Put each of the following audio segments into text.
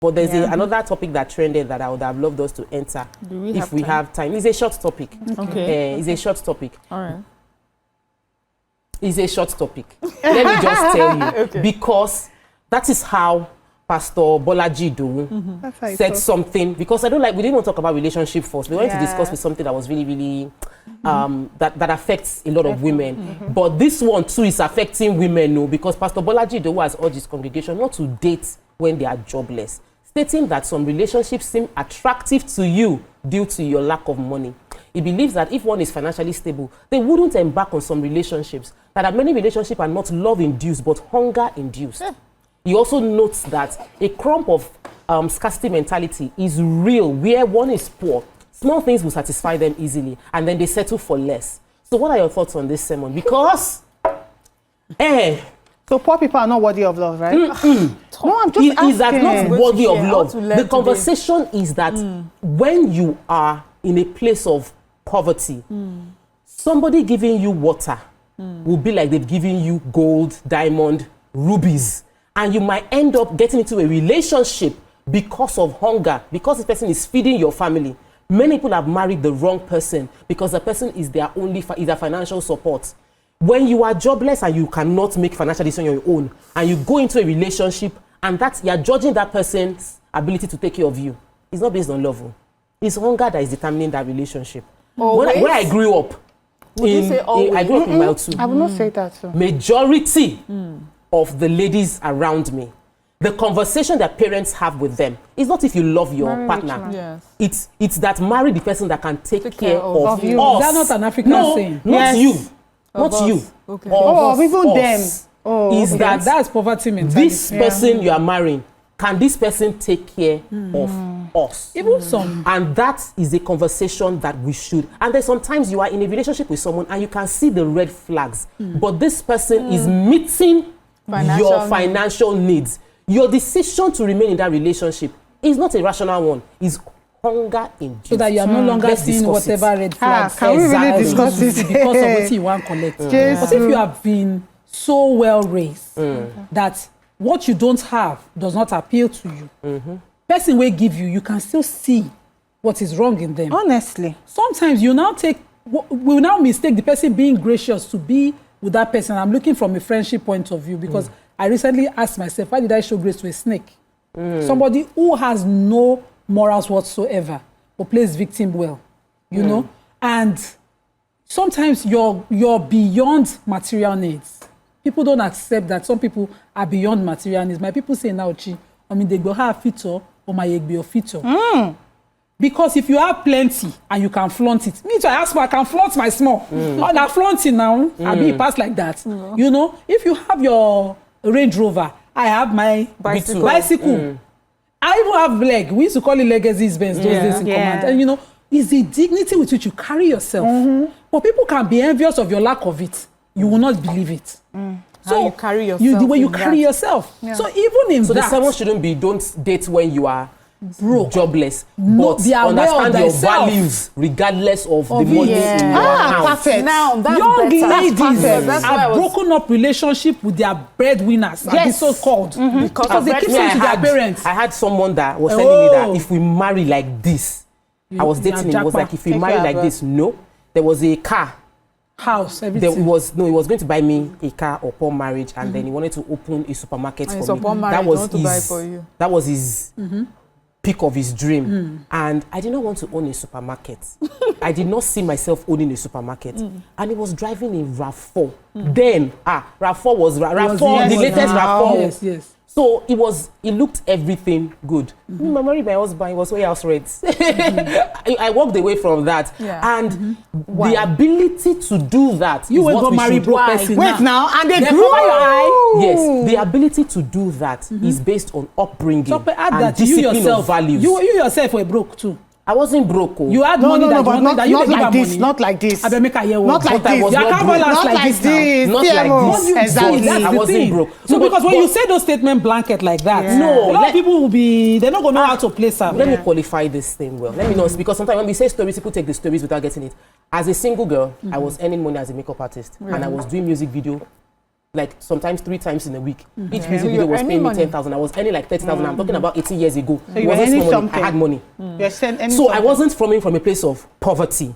But there's another topic that trended that I would have loved us to enter if we have time. It's a short topic. Okay. It's a short topic. All right. It's a short topic. Let me just tell you. Because that is how Pastor Bolaji Idowu said something. Because we didn't want to talk about relationship first. We wanted to discuss with something that was really, really, that affects a lot of women. But this one too is affecting women, no, because Pastor Bolaji Idowu has urged his congregation not to date when they are jobless, stating that some relationships seem attractive to you due to your lack of money. He believes that if one is financially stable, they wouldn't embark on some relationships. That many relationships are not love-induced, but hunger-induced. He also notes that a crump of scarcity mentality is real, where one is poor. Small things will satisfy them easily, and then they settle for less. So what are your thoughts on this sermon? Because, so poor people are not worthy of love, right? No, I'm just asking. Is that not worthy of love? The conversation is that when you are in a place of poverty, somebody giving you water will be like they've given you gold, diamond, rubies. And you might end up getting into a relationship because of hunger, because the person is feeding your family. Many people have married the wrong person because the person is their only financial support. When you are jobless and you cannot make financial decisions on your own, and you go into a relationship and you're judging that person's ability to take care of you, it's not based on love. It's hunger that is determining that relationship. Where I grew up, I grew up in Mile 2. I will not say that. So. Majority of the ladies around me, the conversation that parents have with them is not if you love your partner. Yes. It's that marry the person that can take care of you. Is that not an African saying? Not you. Not you. Okay. Even them. Is that's poverty mentality. This person you are marrying, can this person take care of us? Even some. And that is a conversation that we should. And then sometimes you are in a relationship with someone and you can see the red flags. But this person is meeting your financial needs. Your decision to remain in that relationship is not a rational one. It's hunger-induced. So that you are no longer seeing whatever red flags. Can we really discuss this? Because of what you want to collect. But if you have been so well raised that what you don't have does not appeal to you, person will give you, you can still see what is wrong in them. Honestly. Sometimes you now we now mistake the person being gracious to be with that person. I'm looking from a friendship point of view because I recently asked myself, why did I show grace to a snake? Somebody who has no morals whatsoever, but plays victim well, you know? And sometimes you're beyond material needs. People don't accept that some people are beyond material needs. My people say now, they go have fito or my egg be a fito. Because if you have plenty and you can flaunt it, me too, I can flaunt my small. Oh, they're flaunting now, I'll be passed like that. You know, if you have your Range Rover, I have my bicycle. I even have leg. We used to call it legacies Benz those days in command. And you know, it's the dignity with which you carry yourself. But people can be envious of your lack of it. You will not believe it. So how you carry yourself. The way you carry yourself. So even in that. So the sermon shouldn't be don't date when you are broke, jobless, but understand your values regardless of the money in your account. Perfect. Now that's young better. ladies have broken up relationship with their breadwinners, as so called, because they keep saying to their parents. I had someone that was telling me that if we marry like this, I was dating him. Was like, if we marry like this, no, there was a car. House, everything. He was going to buy me a car upon marriage, and then he wanted to open a supermarket for me. That was his peak of his dream. And I did not want to own a supermarket. I did not see myself owning a supermarket. And he was driving in RAV4. Then, RAV4 was the latest RAV4. Yes. So it looked everything good. I married my husband, he was way house rent. I walked away from that. And the ability to do that you will go marry broke person. Wait now, and they grew your eye. Yes, the ability to do that is based on upbringing and discipline of values. You yourself were broke too. I wasn't broke. You had money that you wanted, that you didn't have money. Not like this. I make a year not like this. Not like this. Not like this. Exactly. I wasn't broke. So because when you say those statement blanket like that, a lot of people will be, they're not going to know how to place them. Let me qualify this thing well. Let me know, because sometimes when we say stories, people take the stories without getting it. As a single girl, I was earning money as a makeup artist, and I was doing music video like sometimes 3 times in a week. Each music video was paying me 10,000. I was earning like 30,000. I'm talking about 18 years ago. So you were earning something. I had money. So I wasn't from a place of poverty.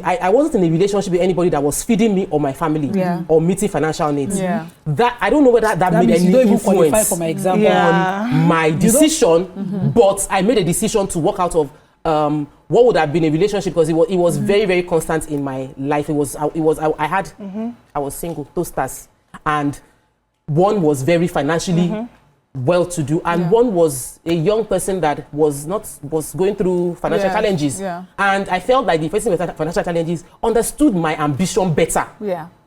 I wasn't in a relationship with anybody that was feeding me or my family or meeting financial needs. That I don't know whether that made any influence for my example on my decision, but I made a decision to walk out of what would have been a relationship, because it was very, very constant in my life. I was single, toasters, and one was very financially well-to-do, and one was a young person that was going through financial challenges, and I felt like the person with financial challenges understood my ambition better,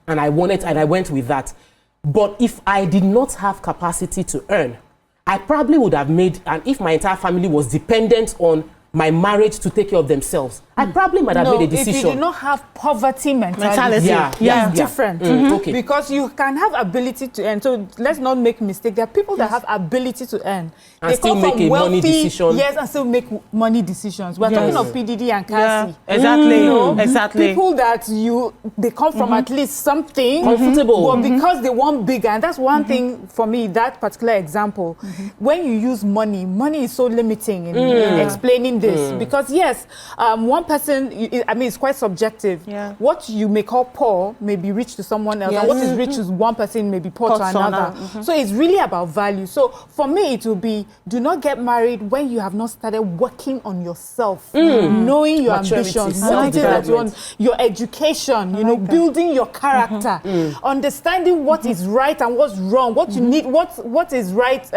and I went with that. But if I did not have capacity to earn, I probably would have made, and if my entire family was dependent on my marriage to take care of themselves, I probably might have made a decision. If you do not have poverty mentality, it's different. Okay. Because you can have ability to earn. So let's not make mistake. There are people that have ability to earn. And they still come make from a wealthy, money decision. Yes, and still make money decisions. We're talking of PDD and Cassie. Exactly. People that they come from at least something comfortable, but because they want bigger, and that's one thing for me. That particular example, when you use money is so limiting in explaining this, because yes, one person, I mean, it's quite subjective. What you may call poor may be rich to someone else, and what is rich to one person may be poor to another. So it's really about value. So for me, it will be, do not get married when you have not started working on yourself, knowing your ambitions, knowing that you want, your education, building your character, understanding what is right and what's wrong, what you need, what is right,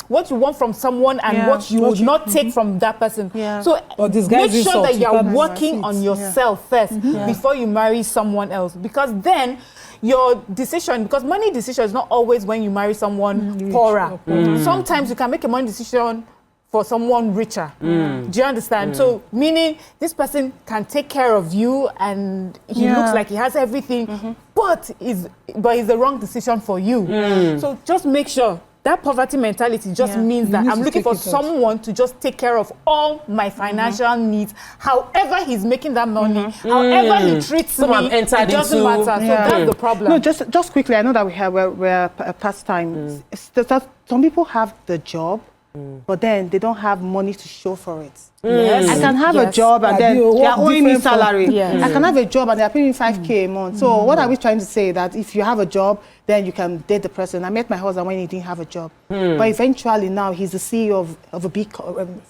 what you want from someone, and what you would not take from that person. So make sure that you are working on yourself first before you marry someone else, because then your decision, because money decision is not always when you marry someone poorer. Sometimes you can make a money decision for someone richer. Do you understand? So meaning this person can take care of you and he looks like he has everything, but it's the wrong decision for you. So just make sure. That poverty mentality just means that I'm looking for someone to just take care of all my financial needs. However he's making that money, however he treats me, it doesn't matter. So that's the problem. No, just quickly, I know that we're past time. Some people have the job, but then they don't have money to show for it. I can have a job and then they are owing me salary. I can have a job and they are paying me 5K a month. So what are we trying to say? That if you have a job, then you can date the person. I met my husband when he didn't have a job. But eventually now he's the CEO of a big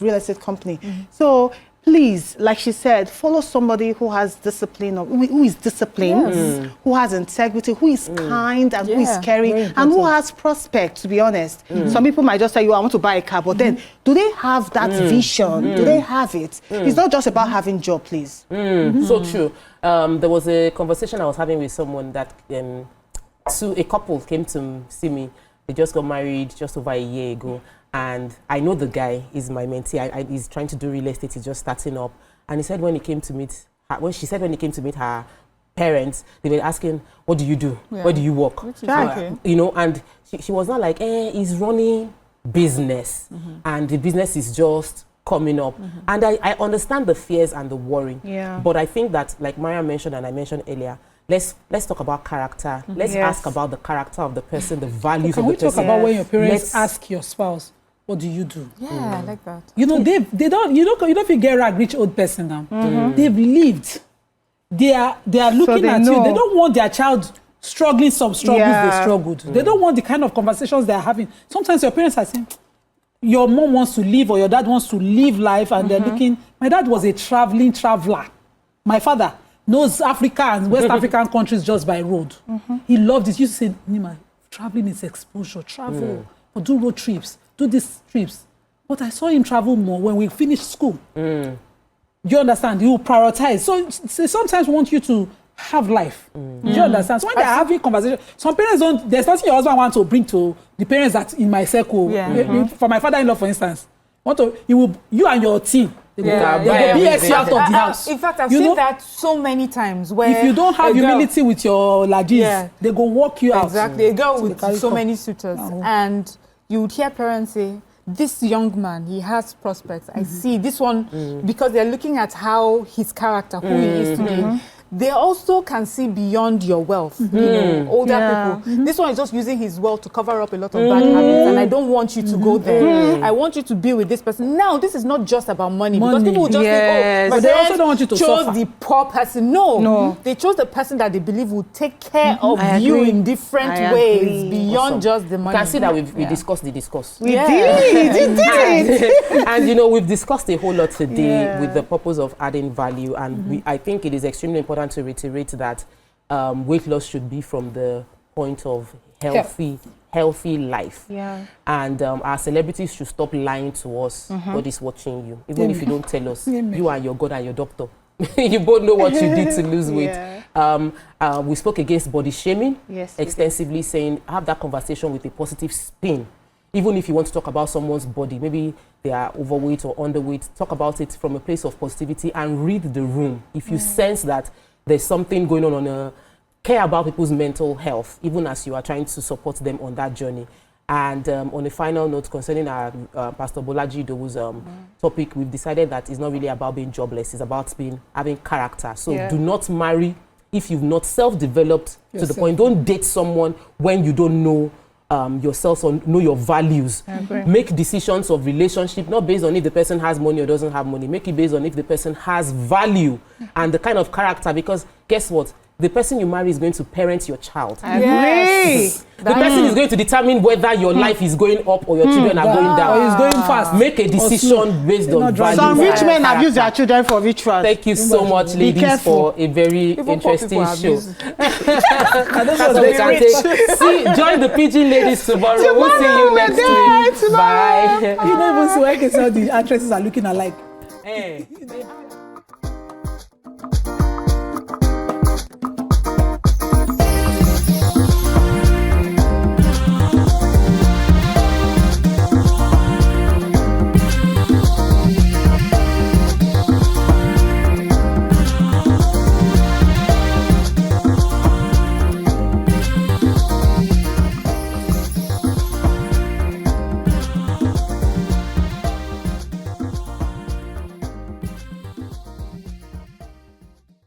real estate company. So please, like she said, follow somebody who has discipline, who is disciplined, who has integrity, who is kind, and who is caring, and who has prospect, to be honest. Some people might just say, I want to buy a car, but then do they have that vision? Do they have it? It's not just about having a job, please. So true. There was a conversation I was having with someone that a couple came to see me. They just got married just over a year ago. And I know the guy is my mentee. He's trying to do real estate. He's just starting up. And he said when he came to meet her, she said when he came to meet her parents, they were asking, what do you do? Where do you work? And she was not like, he's running business. And the business is just coming up. And I understand the fears and the worry. But I think that, like Maria mentioned and I mentioned earlier, let's talk about character. Let's ask about the character of the person, the values of the person. Can we talk about when your parents ask your spouse, what do you do? I like that. They don't, you don't feel get a rich old person now. They've lived. They are looking at you. They don't want their child struggling some struggles they struggled. They don't want the kind of conversations they're having. Sometimes your parents are saying, your mom wants to live or your dad wants to live life, and they're looking. My dad was a traveler. My father knows Africa and West African countries just by road. He loved it. He used to say, Nima, traveling is exposure. Travel or do road trips, do these trips. But I saw him travel more when we finished school. Do you understand? He will prioritize. So sometimes want you to have life. Do you understand? So when they're having conversation, some parents don't, there's nothing your husband wants to bring to the parents that in my circle. For my father-in-law, for instance, you and your team, they go BS you out of the house. In fact, I've seen that so many times where if you don't have humility with your ladies, they go walk you out. Exactly. They go with so many suitors. And you would hear parents say, this young man, he has prospects. I see this one, because they're looking at how his character, who he is today. they also can see beyond your wealth. You know, older people. This one is just using his wealth to cover up a lot of bad habits, and I don't want you to go there. I want you to be with this person. Now, this is not just about money. Because people will just think, oh, but they also don't want you to chose suffer. the poor person. No, they chose the person that they believe will take care of you in different ways beyond just the money. You can see that we discussed the discourse. We did. And you know, we've discussed a whole lot today with the purpose of adding value, and I think it is extremely important to reiterate that weight loss should be from the point of healthy life. And our celebrities should stop lying to us. God is watching you, even if you don't tell us. You are your God and your doctor. You both know what you did to lose weight. We spoke against body shaming extensively, saying have that conversation with a positive spin. Even if you want to talk about someone's body, maybe they are overweight or underweight, talk about it from a place of positivity and read the room. If you sense that there's something going on, care about people's mental health, even as you are trying to support them on that journey. And on a final note, concerning our Pastor Bolaji Idowu's topic, we've decided that it's not really about being jobless, it's about having character. So do not marry if you've not self-developed to the point. Don't date someone when you don't know yourself or know your values. Make decisions of relationship not based on if the person has money or doesn't have money. Make it based on if the person has value and the kind of character, because guess what? The person you marry is going to parent your child. The person is going to determine whether your life is going up or your children are going down. Or is going fast. Make a decision based on values. Some rich men abuse their children for rituals. Thank you so much, ladies, for a very interesting show. See, join the Pigeon ladies tomorrow. We'll see you next week. Bye. You know, even so I can tell the actresses are looking alike. Hey.